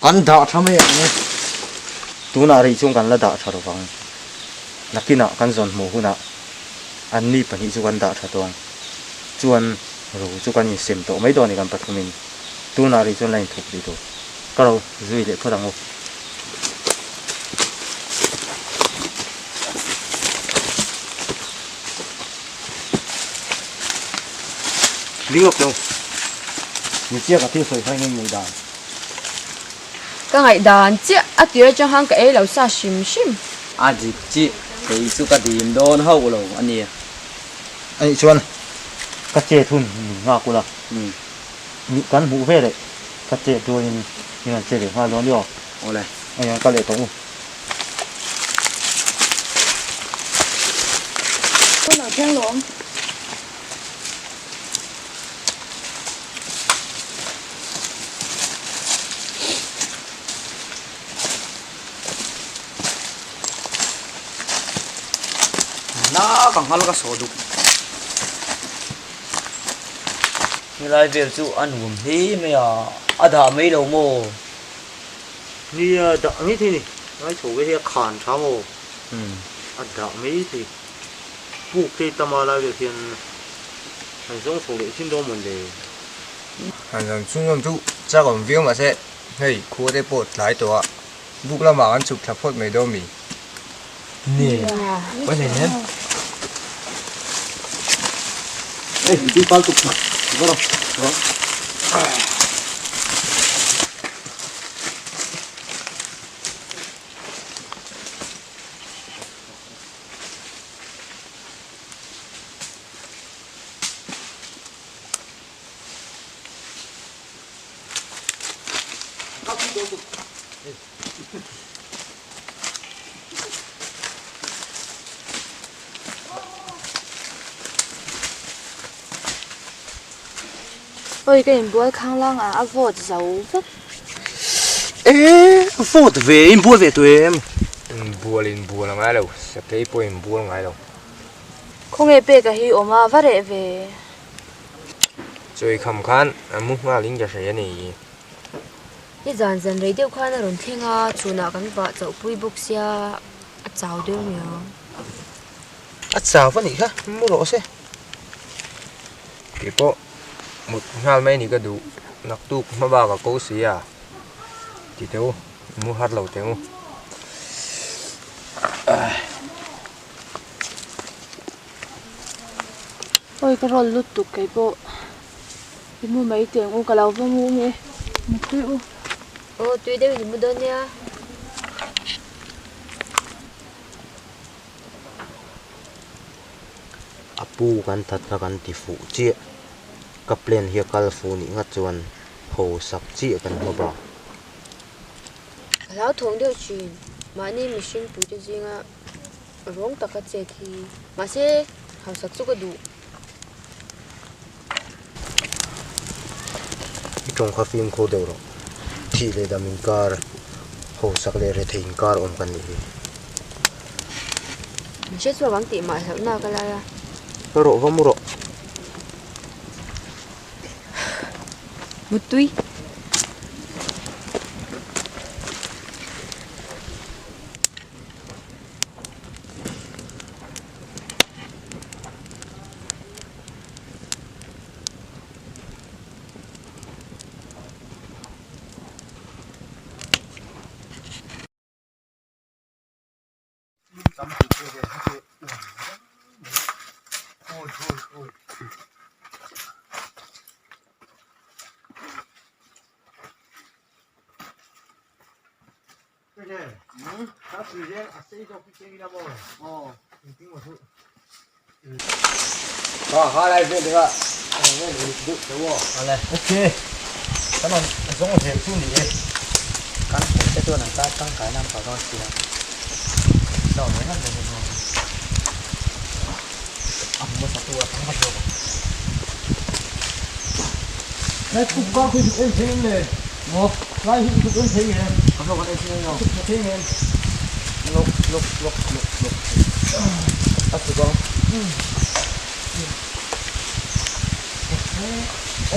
Kan đã tham ấy tu na ri chung kan la da tha ro wang nakina kan zon mu huna an ni pani chu kan da tha tong chuan ro chu kan in sem to mai do ni kan pathumin tu na ri chun lain thuk di to karo zui le phadang o liop đâu ni chia ka ti soi phai ngin mai da cái ngày đàn chết à tuổi trong hang cái lâu xa xìm xìm à chị cái số cái điểm đó nó hậu rồi anh nhỉ ai chuan ka che thun nga kula ni kan mu ve le ka che do ni ni che le ha lo lo ô này ai ka le to có nào thiên luôn nó còn hơn cái số đục như lai việc chú ăn uống thế mày à đã mấy đầu mồ ni da mi thi ni ai chu ve he khan tha mo da mi thi bu ke tamala ve thiên han song so le sin do mon le hành rằng trung tâm trụ chắc còn viếng mà sẽ hey khu để bột lái tổ bút là mà ăn chụp thập phốt mấy đô mì nè có này nhé ê đi bao chục mà có đâu đó ôi cái em bữa khang lang à vợ giàu rất ê phốt về em bua về tụi em bùa là ngay đâu sẽ thấy bùa em bùa ngay đâu không nghe bé cái hi oma vợ rể về rồi khăm khăn muốn nga lính cho sẽ này cái dàn dàn radio khoan là rồi thiên à chủ nào cái vợ giàu bui bốc xia giàu đâu nhỉ à sao vậy nhỉ mua đồ xe cái bộ một hai mấy này cái đủ nặc tu mà bao cả cố xí à thì đâu mua hạt lẩu thế không ôi cái rồi lút tụt cái bộ cái mua mấy tiền ô cái lâu vô mua nghe một túi ô túi đây mình mua đơn nha apu kan that na kan ti fu chi ka plan hi kal fu ni nga chuan ho sak chi kan mo ba lão thùng điều chỉnh mà ni machine bùi cho riêng à rong tất cả chế thì mà sẽ học sắc số cái đủ trong kha phim kho deu ro thi le damin kar ho sak le re thein kar om kan ni mình sẽ xóa băng tị mà sao nào cái là ro va mu ro một túi có hai viên được ạ ok cái này giống một hệ su nhỉ cắn cáiตัวnày ta cắn cái năm vào đó thì đâu mấy năm rồi mua satu thằng bắt đầu này cũng có cái chuyện thế này một cái chuyện thế này có đâu có đây thế nào thế này lục bắt được không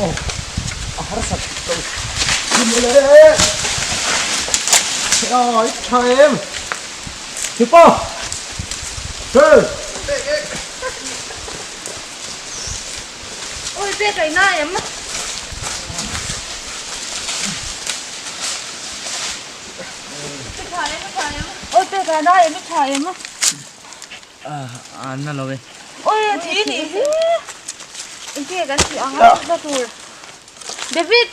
oh harus satu ini Ôi, trời em. Chụp po. Ừ. Ôi bé cái này em. Ôi bé cái này em thả em. Ăn nó rồi. Ôi thì đi. Anh kia cái gì ăn hết ra rồi. David.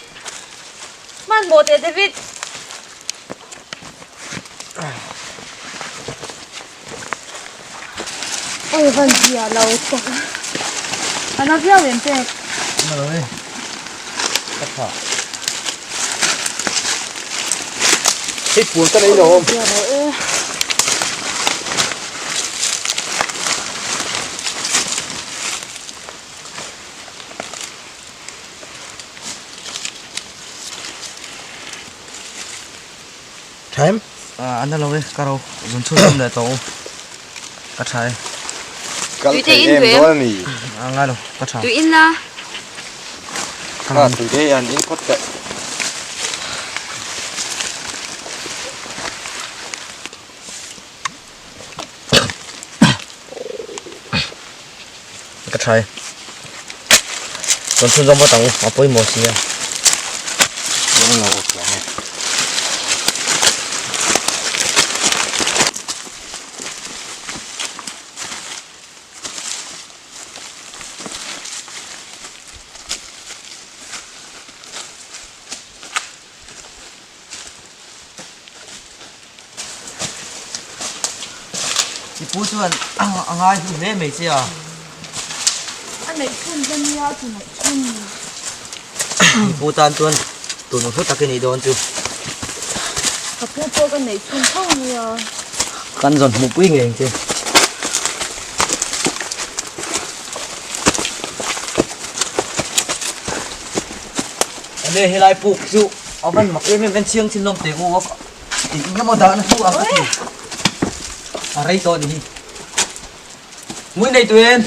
Man một thế David. Ôi văn gì à lâu quá. Anh nói việc em thế. Nó rồi. Cắt thả. Cái cuốn cái đấy rồi. Em. Ăn nó rồi. Caro. Mình chui lên để tổ. Cắt thả. Cái em đó nè. Ngay rồi. Cắt thả. Tụi in là. Từ đây ăn in cốt tệ. Cắt thả. Còn chui trong bao tàu. Ở bơi mò xì à. Nó ngầu quá. Chị bố chuan ai thì mẹ mày chứ à? Anh này chun dân nhau thì này chun. Bố tan tuan, tụi nó hút ta cái này đón chứ. Cặp cái cái này chun không nhiều. Căn dần một quý nghề chứ. Anh đây lại phụ dụ, ở bên mặc em bên chiêng trên lông tế ngô có, thì cái món đó nó phụ à cái gì? À đây tôi đi. Mũi này tụi em.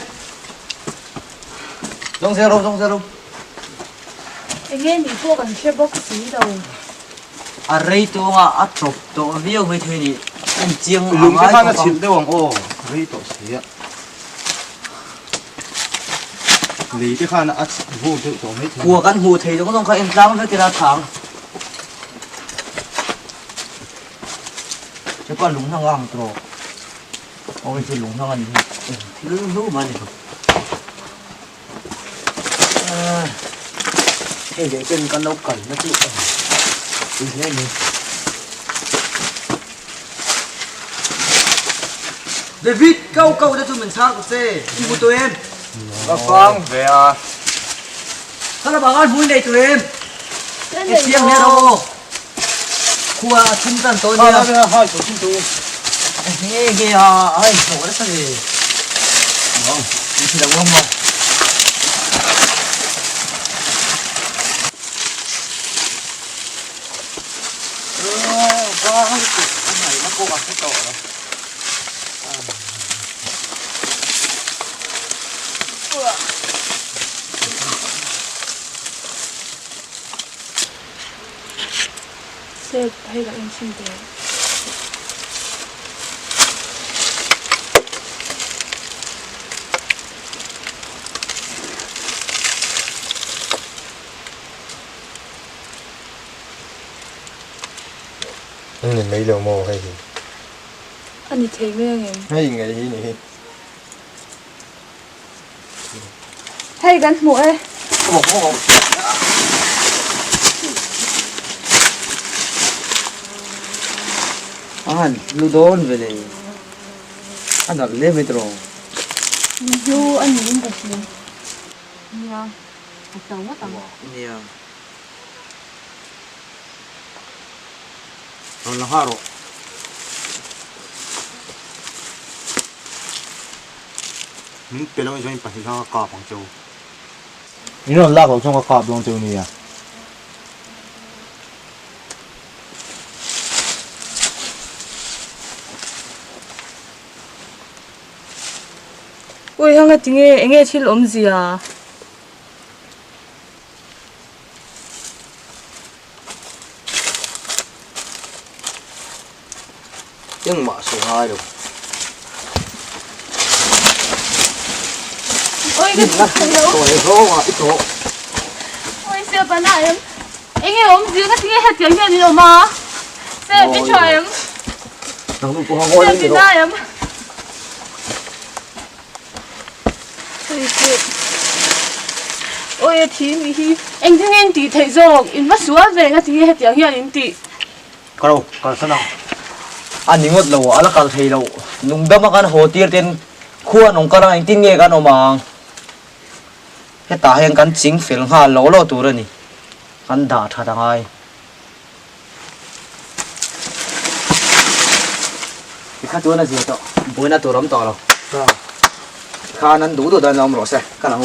Rong xe rong. Anh nghe thì cô còn chưa bóc xí đâu. À đây tôi à chụp tôi video với thuê đi. Em chiêng Lùng cái khăn nó chìm đâu hoàng ô. Đấy tổ xí ạ. Lý cái khăn nó vô tự tổ mấy thứ. Của căn hồ thầy nó có trong cái em dám với cái đa thắng. Chứ còn lúng thằng ăn rồi. Ôi chứ lúng thằng ăn thì lú mà đi. Thế để trên con nấu cẩn nó chịu. Đi thế đi. David, câu cho tụi mình sao của xe. Đi một tụi em. Vâng, về à. Sao là bảo ăn vui này tụi em. Em chiêng nè đâu. Khu trung tâm tôi nè. Hai tổ chung tu. Nghe kìa, ơi, khổ đấy sao gì. Vâng, đi thì đồng không không. Vâng, anh này nó cố gắng cái tổ rồi. Xe hay là em xin tiền. Anh nhìn mấy đầu mồ hay gì? Anh đi thấy mấy anh em. Hay ngày gì nhỉ? Hay gắn mũi. Một. Lu đón về đây. Anh đặt lên metro. Yo anh nhìn được gì? Nha. Tao quá tao. Nè. Nó haro. Mình biết là mình phải theo cọp bằng châu. Mình nó lạc ở trong cái cọp bằng châu này à? Ôi hăng tiếng anh nghe chil gì à? nhưng mà số 2 rồi ôi cái thằng đâu tuổi rô mà ít rô ôi siêu bắn lại em anh ấy ốm gì cái gì hết tiếng như nào mà sẽ biết cho em nó cũng có ngồi sẽ lên biết rồi ra em ôi shit ôi thì mi anh thấy anh tí thấy rồi em bắt xuống về cái gì hết tiếng như anh tí cái đâu cái sao nào anh những ngột lâu anh là cái thấy lâu nung đâm cái hồ tiêu tiền khua nung cái này tin nghe cái nó mà cái ta hiện cái chính phiền hà lâu lâu tuổi rồi nè cái đã thật là ai cái khác tuổi là gì đó bữa nay tuổi lắm to rồi khá năng đủ đồ đàn ông rồi sẽ cái nào